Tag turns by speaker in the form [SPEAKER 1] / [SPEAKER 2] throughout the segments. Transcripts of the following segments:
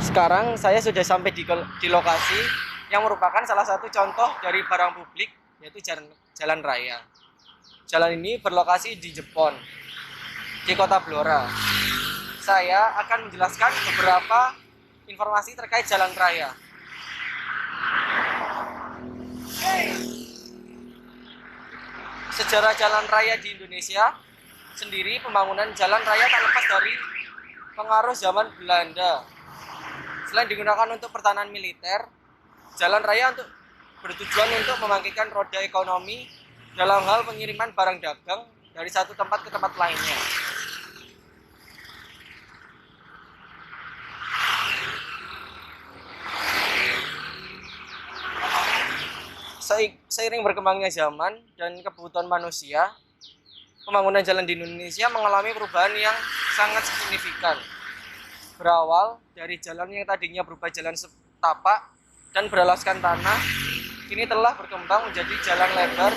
[SPEAKER 1] Sekarang saya sudah sampai di lokasi yang merupakan salah satu contoh dari barang publik, yaitu jalan raya. Jalan ini berlokasi di Jepon, di kota Blora. Saya akan menjelaskan beberapa informasi terkait jalan raya. Sejarah jalan raya di Indonesia sendiri, pembangunan jalan raya tak lepas dari pengaruh zaman Belanda. Selain digunakan untuk pertahanan militer, jalan raya bertujuan untuk membangkitkan roda ekonomi dalam hal pengiriman barang dagang dari satu tempat ke tempat lainnya. Seiring berkembangnya zaman dan kebutuhan manusia, pembangunan jalan di Indonesia mengalami perubahan yang sangat signifikan. Berawal dari jalan yang tadinya berupa jalan setapak dan beralaskan tanah, kini telah berkembang menjadi jalan lebar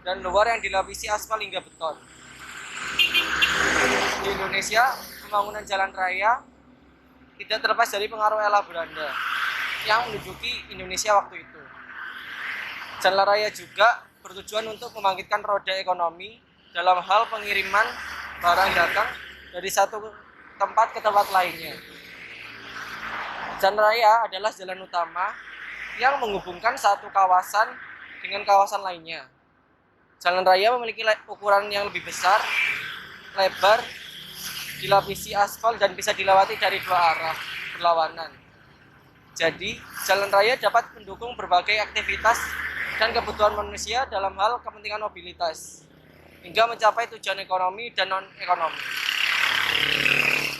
[SPEAKER 1] dan luar yang dilapisi aspal hingga beton. Di Indonesia, pembangunan jalan raya tidak terlepas dari pengaruh era Belanda yang menduduki Indonesia waktu itu. Jalan raya juga bertujuan untuk membangkitkan roda ekonomi dalam hal pengiriman barang dagang dari satu tempat ke tempat lainnya. Jalan raya adalah jalan utama yang menghubungkan satu kawasan dengan kawasan lainnya. Jalan raya memiliki ukuran yang lebih besar, lebar, dilapisi aspal dan bisa dilewati dari dua arah berlawanan. Jadi, jalan raya dapat mendukung berbagai aktivitas dan kebutuhan manusia dalam hal kepentingan mobilitas, hingga mencapai tujuan ekonomi dan non-ekonomi.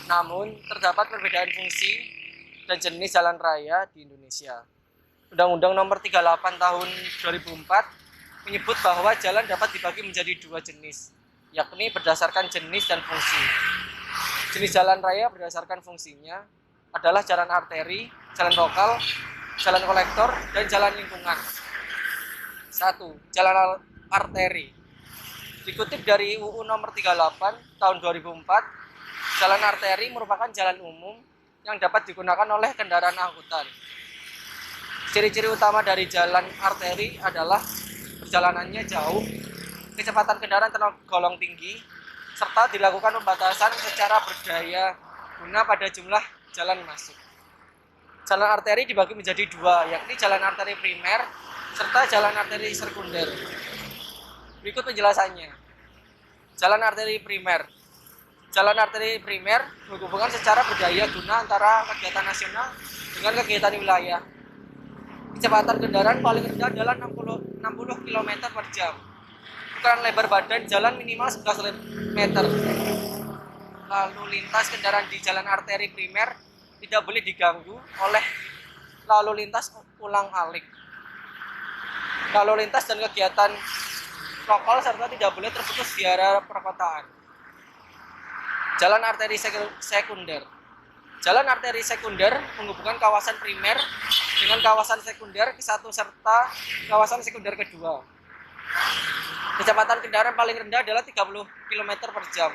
[SPEAKER 1] Namun, terdapat perbedaan fungsi dan jenis jalan raya di Indonesia. Undang-Undang Nomor 38 Tahun 2004 menyebut bahwa jalan dapat dibagi menjadi dua jenis, yakni berdasarkan jenis dan fungsi. Jenis jalan raya berdasarkan fungsinya adalah jalan arteri, jalan lokal, jalan kolektor, dan jalan lingkungan. 1. Jalan arteri. Dikutip dari UU Nomor 38 Tahun 2004, jalan arteri merupakan jalan umum yang dapat digunakan oleh kendaraan angkutan. Ciri-ciri utama dari jalan arteri adalah perjalanannya jauh, kecepatan kendaraan tergolong tinggi, serta dilakukan pembatasan secara berdaya guna pada jumlah jalan masuk. Jalan arteri dibagi menjadi dua, yakni jalan arteri primer serta jalan arteri sekunder. Berikut penjelasannya. Jalan arteri primer. Jalan arteri primer menghubungkan secara berdaya guna antara kegiatan nasional dengan kegiatan wilayah. Kecepatan kendaraan paling rendah adalah 60 km per jam. Ukuran lebar badan jalan minimal 11 meter. Lalu lintas kendaraan di jalan arteri primer tidak boleh diganggu oleh lalu lintas ulang-alik. Lalu lintas dan kegiatan lokal serta tidak boleh terputus di area perkotaan. Jalan arteri sekunder. Jalan arteri sekunder menghubungkan kawasan primer dengan kawasan sekunder ke satu serta kawasan sekunder kedua. Kecepatan kendaraan paling rendah adalah 30 km per jam.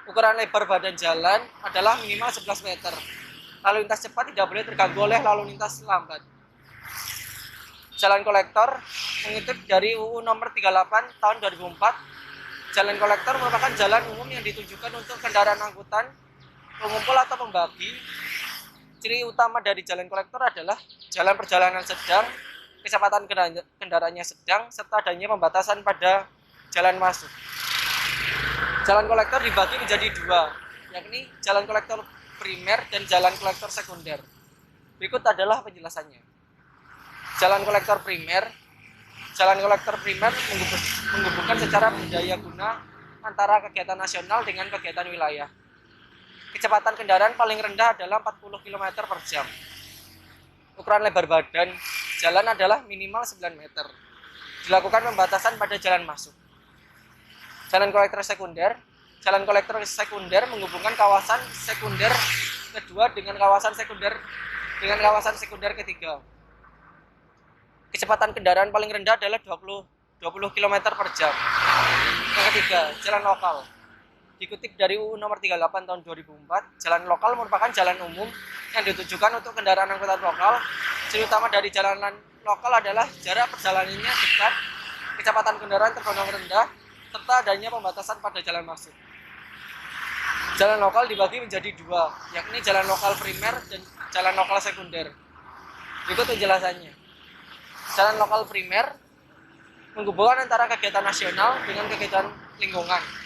[SPEAKER 1] Ukuran lebar badan jalan adalah minimal 11 meter. Lalu lintas cepat tidak boleh terganggu oleh lalu lintas lambat. Jalan kolektor mengutip dari UU Nomor 38 Tahun 2004, jalan kolektor merupakan jalan umum yang ditujukan untuk kendaraan angkutan, pengumpul atau pembagi. Ciri utama dari jalan kolektor adalah jalan perjalanan sedang, kecepatan kendaraannya sedang, serta adanya pembatasan pada jalan masuk. Jalan kolektor dibagi menjadi dua, yakni jalan kolektor primer dan jalan kolektor sekunder. Berikut adalah penjelasannya. Jalan kolektor primer menghubungkan secara berdaya guna antara kegiatan nasional dengan kegiatan wilayah. Kecepatan kendaraan paling rendah adalah 40 km per jam. Ukuran lebar badan jalan adalah minimal 9 meter. Dilakukan pembatasan pada jalan masuk. Jalan kolektor sekunder menghubungkan kawasan sekunder kedua dengan kawasan sekunder ketiga. Kecepatan kendaraan paling rendah adalah 20 km per jam. Yang ketiga, jalan lokal. Dikutip dari UU nomor 38 tahun 2004, jalan lokal merupakan jalan umum yang ditujukan untuk kendaraan angkutan lokal. Ciri utama dari jalan lokal adalah jarak perjalanannya dekat, kecepatan kendaraan tergolong rendah, serta adanya pembatasan pada jalan maksud. Jalan lokal dibagi menjadi dua, yakni jalan lokal primer dan jalan lokal sekunder. Berikut penjelasannya. Jalan lokal primer menghubungkan antara kegiatan nasional dengan kegiatan lingkungan.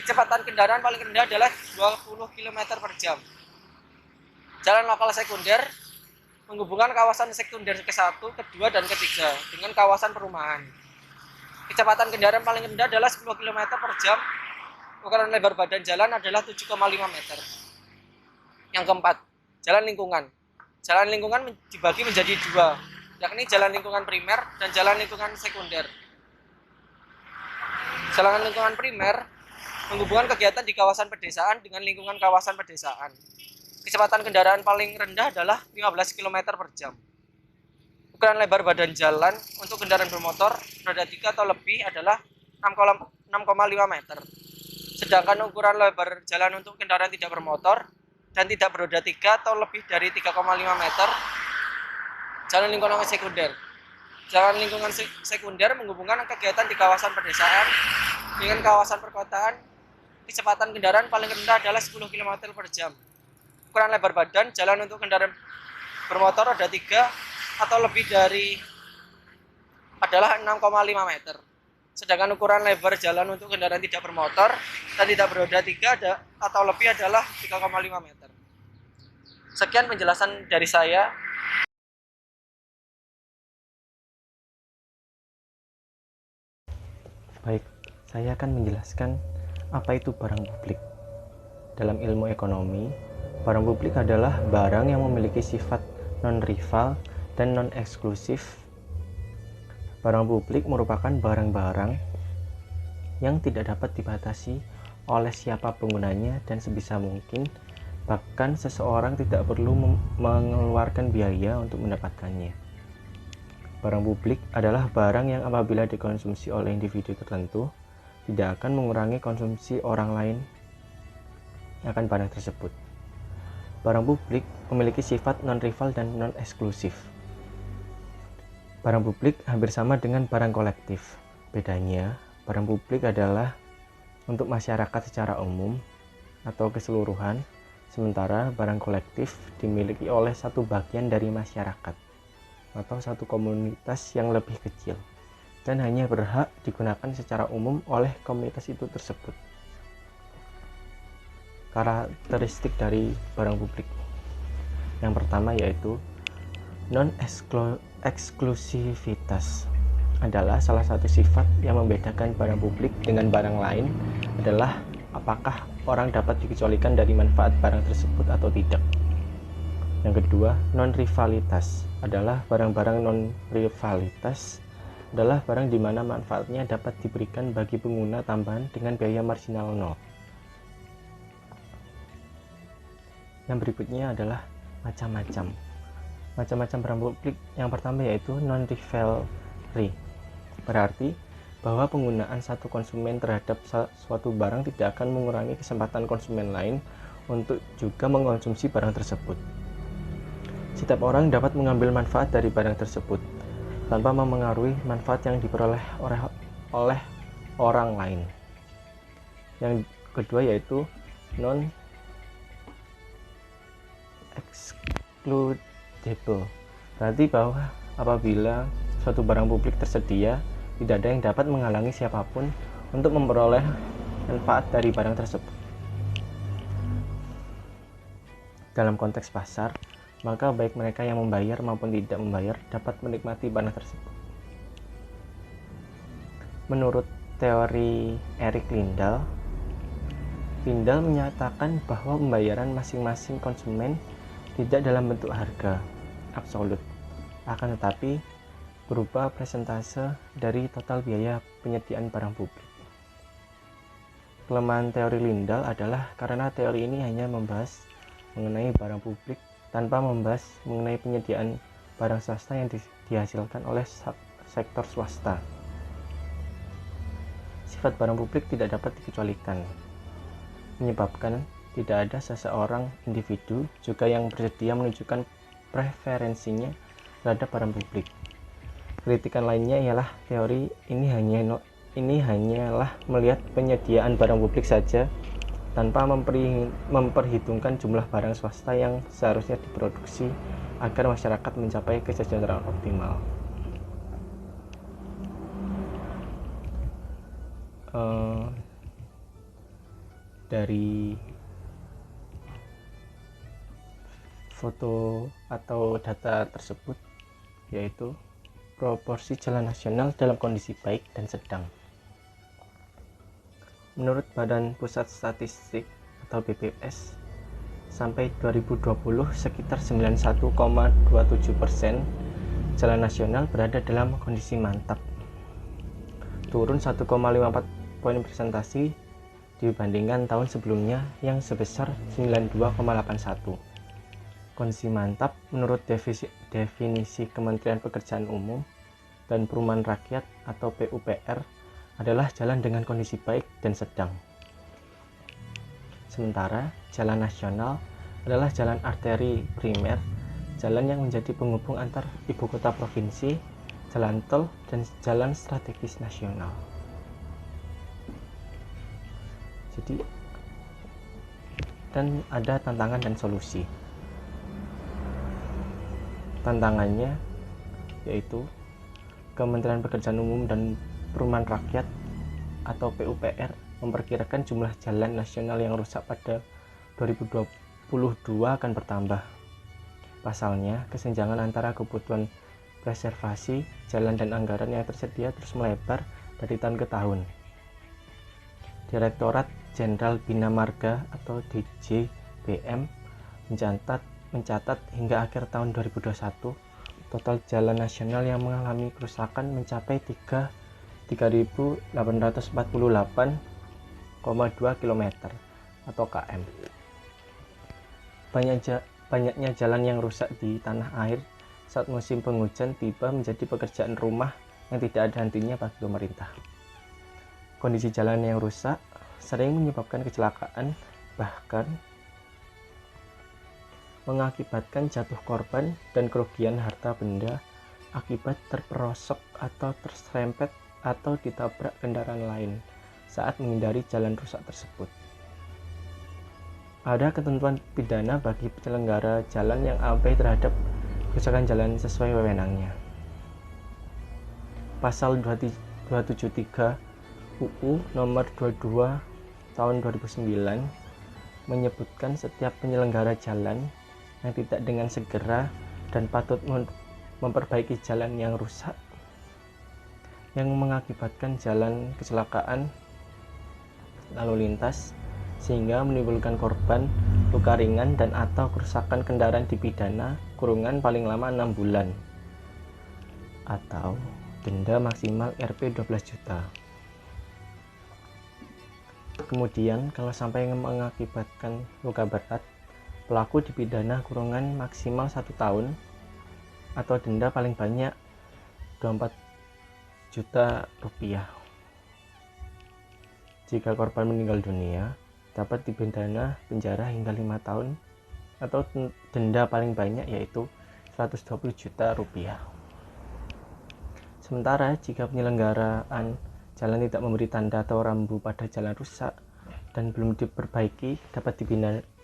[SPEAKER 1] Kecepatan kendaraan paling rendah adalah 20 km per jam. Jalan lokal sekunder menghubungkan kawasan sekunder ke-1, ke-2, dan ke-3 dengan kawasan perumahan. Kecepatan kendaraan paling rendah adalah 10 km per jam. Ukuran lebar badan jalan adalah 7,5 meter. Yang keempat, jalan lingkungan. Jalan lingkungan dibagi menjadi dua, yakni jalan lingkungan primer dan jalan lingkungan sekunder. Jalan lingkungan primer menghubungkan kegiatan di kawasan pedesaan dengan lingkungan kawasan pedesaan. Kecepatan kendaraan paling rendah adalah 15 km per jam. Ukuran lebar badan jalan untuk kendaraan bermotor roda 3 atau lebih adalah 6,5 meter. Sedangkan ukuran lebar jalan untuk kendaraan tidak bermotor dan tidak beroda 3 atau lebih dari 3,5 meter. Jalan lingkungan sekunder. Jalan lingkungan sekunder menghubungkan kegiatan di kawasan pedesaan dengan kawasan perkotaan. Kecepatan kendaraan paling rendah adalah 10 km per jam. Ukuran lebar badan jalan untuk kendaraan bermotor roda 3 atau lebih dari adalah 6,5 meter. Sedangkan ukuran lebar jalan untuk kendaraan tidak bermotor dan tidak beroda 3 atau lebih adalah 3,5 meter. Sekian penjelasan dari saya.
[SPEAKER 2] Baik, saya akan menjelaskan apa itu barang publik. Dalam ilmu ekonomi, barang publik adalah barang yang memiliki sifat non-rival dan non-eksklusif. Barang publik merupakan barang-barang yang tidak dapat dibatasi oleh siapa penggunanya dan sebisa mungkin bahkan seseorang tidak perlu mengeluarkan biaya untuk mendapatkannya. Barang publik adalah barang yang apabila dikonsumsi oleh individu tertentu tidak akan mengurangi konsumsi orang lain akan barang tersebut. Barang publik memiliki sifat non-rival dan non-eksklusif. Barang publik hampir sama dengan barang kolektif. Bedanya, barang publik adalah untuk masyarakat secara umum atau keseluruhan, sementara barang kolektif dimiliki oleh satu bagian dari masyarakat atau satu komunitas yang lebih kecil dan hanya berhak digunakan secara umum oleh komunitas itu tersebut. Karakteristik dari barang publik yang pertama yaitu non-eksklusivitas adalah salah satu sifat yang membedakan barang publik dengan barang lain adalah apakah orang dapat dikecualikan dari manfaat barang tersebut atau tidak. Yang kedua, non-rivalitas adalah barang-barang non-rivalitas adalah barang di mana manfaatnya dapat diberikan bagi pengguna tambahan dengan biaya marginal nol. Yang berikutnya adalah macam-macam barang publik. Yang pertama yaitu non-rivalry, berarti bahwa penggunaan satu konsumen terhadap suatu barang tidak akan mengurangi kesempatan konsumen lain untuk juga mengkonsumsi barang tersebut. Setiap orang dapat mengambil manfaat dari barang tersebut tanpa memengaruhi manfaat yang diperoleh oleh orang lain. Yang kedua yaitu non-excludable, berarti bahwa apabila suatu barang publik tersedia, tidak ada yang dapat menghalangi siapapun untuk memperoleh manfaat dari barang tersebut. Dalam konteks pasar, maka baik mereka yang membayar maupun tidak membayar dapat menikmati barang tersebut. Menurut teori Eric Lindell menyatakan bahwa pembayaran masing-masing konsumen tidak dalam bentuk harga absolut, akan tetapi berupa persentase dari total biaya penyediaan barang publik. Kelemahan teori Lindell adalah karena teori ini hanya membahas mengenai barang publik tanpa membahas mengenai penyediaan barang swasta yang dihasilkan oleh sektor swasta. Sifat barang publik tidak dapat dikecualikan. menyebabkan tidak ada seseorang individu juga yang bersedia menunjukkan preferensinya terhadap barang publik. Kritikan lainnya ialah teori ini hanyalah melihat penyediaan barang publik saja tanpa memperhitungkan jumlah barang swasta yang seharusnya diproduksi agar masyarakat mencapai kesejahteraan optimal. Dari foto atau data tersebut, yaitu proporsi jalan nasional dalam kondisi baik dan sedang. Menurut Badan Pusat Statistik atau BPS, sampai 2020 sekitar 91,27% jalan nasional berada dalam kondisi mantap, turun 1,54 poin presentasi dibandingkan tahun sebelumnya yang sebesar 92,81. Kondisi mantap menurut definisi Kementerian Pekerjaan Umum dan Perumahan Rakyat atau PUPR adalah jalan dengan kondisi baik dan sedang. Sementara jalan nasional adalah jalan arteri primer, jalan yang menjadi penghubung antar ibu kota provinsi, jalan tol, dan jalan strategis nasional. Jadi, dan ada tantangan dan solusi. Tantangannya yaitu Kementerian Pekerjaan Umum dan Perumahan Rakyat atau PUPR memperkirakan jumlah jalan nasional yang rusak pada 2022 akan bertambah. Pasalnya, kesenjangan antara kebutuhan preservasi jalan dan anggaran yang tersedia terus melebar dari tahun ke tahun. Direktorat Jenderal Bina Marga atau DJBM mencatat hingga akhir tahun 2021 total jalan nasional yang mengalami kerusakan mencapai 3.848,2 km atau km. Banyaknya jalan yang rusak di tanah air saat musim penghujan tiba menjadi pekerjaan rumah yang tidak ada hentinya bagi pemerintah. Kondisi jalan yang rusak sering menyebabkan kecelakaan, bahkan mengakibatkan jatuh korban dan kerugian harta benda akibat terperosok atau terserempet atau ditabrak kendaraan lain saat menghindari jalan rusak tersebut. Ada ketentuan pidana bagi penyelenggara jalan yang abai terhadap kerusakan jalan sesuai wewenangnya. Pasal 273 UU nomor 22 tahun 2009 menyebutkan setiap penyelenggara jalan yang tidak dengan segera dan patut memperbaiki jalan yang rusak yang mengakibatkan jalan kecelakaan lalu lintas sehingga menimbulkan korban, luka ringan dan atau kerusakan kendaraan dipidana kurungan paling lama 6 bulan atau denda maksimal Rp 12 juta. Kemudian kalau sampai mengakibatkan luka berat, pelaku dipidana kurungan maksimal 1 tahun atau denda paling banyak 24 juta rupiah. Jika korban meninggal dunia, dapat dipidana penjara hingga 5 tahun atau denda paling banyak yaitu 120 juta rupiah. Sementara jika penyelenggaraan jalan tidak memberi tanda atau rambu pada jalan rusak dan belum diperbaiki, dapat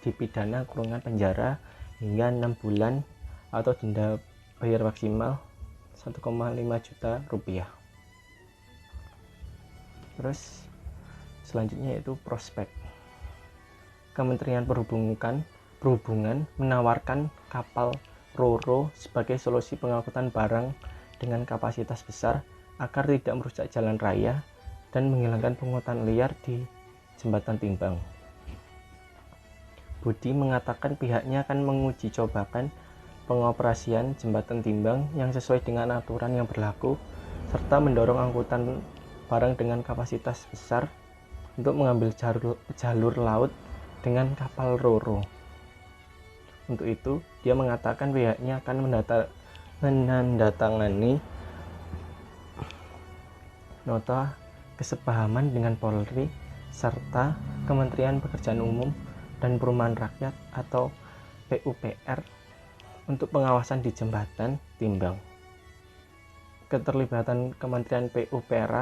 [SPEAKER 2] dipidana kurungan penjara hingga 6 bulan atau denda bayar maksimal 1,5 juta rupiah. Terus selanjutnya yaitu prospek. Kementerian Perhubungan menawarkan kapal Ro-Ro sebagai solusi pengangkutan barang dengan kapasitas besar agar tidak merusak jalan raya dan menghilangkan pungutan liar di jembatan timbang. Budi mengatakan pihaknya akan menguji cobakan pengoperasian jembatan timbang yang sesuai dengan aturan yang berlaku serta mendorong angkutan barang dengan kapasitas besar untuk mengambil jalur laut dengan kapal Ro-Ro. Untuk itu, dia mengatakan pihaknya akan menandatangani nota kesepahaman dengan Polri serta Kementerian Pekerjaan Umum dan Perumahan Rakyat atau PUPR untuk pengawasan di jembatan timbang. Keterlibatan Kementerian PUPR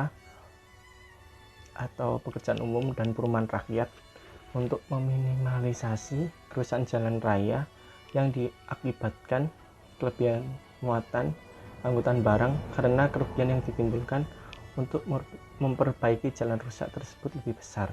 [SPEAKER 2] atau Pekerjaan Umum dan Perumahan Rakyat untuk meminimalisasi kerusakan jalan raya yang diakibatkan kelebihan muatan angkutan barang karena kerugian yang ditimbulkan untuk memperbaiki jalan rusak tersebut lebih besar.